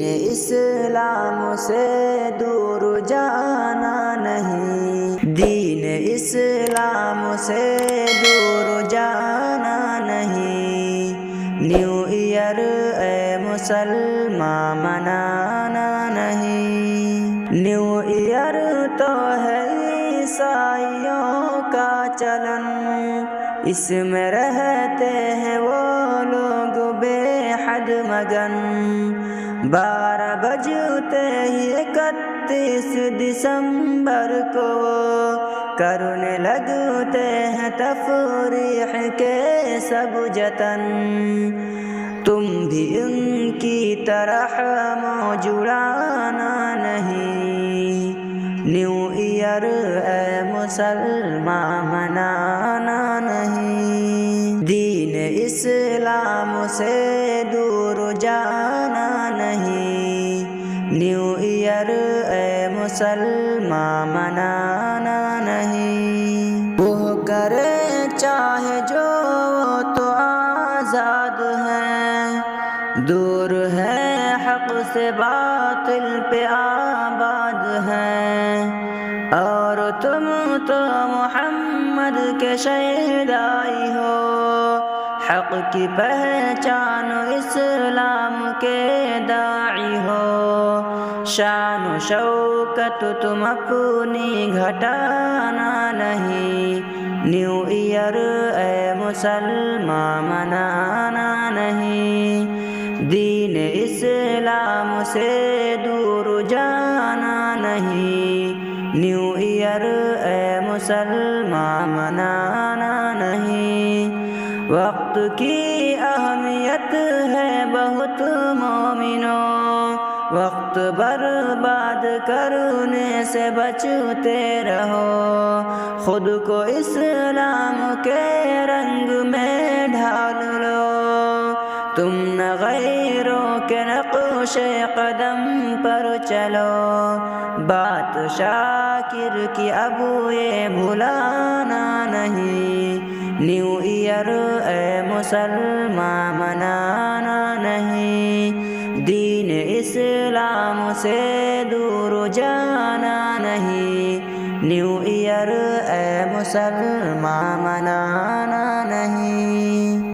اسلام سے دور جانا نہیں، دین اسلام سے دور جانا نہیں، نیو ایئر اے مسلمان منانا نہیں۔ نیو ایئر تو ہے عیسائیوں کا چلن، اس میں رہتے ہیں وہ لوگ بے حد مگن، 12 بجتے ہی 31 دسمبر کو کرنے لگتے ہیں تفریح کے سب جتن، تم بھی ان کی طرح منہ جڑانا نہیں، نیو ایئر اے مسلمان منانا نہیں، دین اسلام سے دور جانا نہیں، نیو ایئر اے مسلمان منانا نہیں۔ وہ کرے چاہے جو تو آزاد ہیں، دور ہے حق سے باطل پہ آباد ہیں، اور تم تو محمد کے شہدائی ہو، حق کی پہچان اسلام کے داعی ہو، شان و شوکت تم اپنی گھٹانا نہیں، نیو ایئر اے مسلمان منانا نہیں، دین اسلام سے دور جانا نہیں، نیو ایئر اے مسلمان منانا نہیں۔ وقت کی اہمیت ہے بہت مومنوں، وقت برباد کرنے سے بچتے رہو، خود کو اسلام کے رنگ میں ڈھال لو، تم نہ غیروں کے نقش قدم پر چلو، بات شاکر کی اب یہ بھلانا نہیں، نیو ایئر اے مسلمان منانا نہیں، دین اسلام سے دور جانا نہیں، نیو ایئر اے مسلمان منانا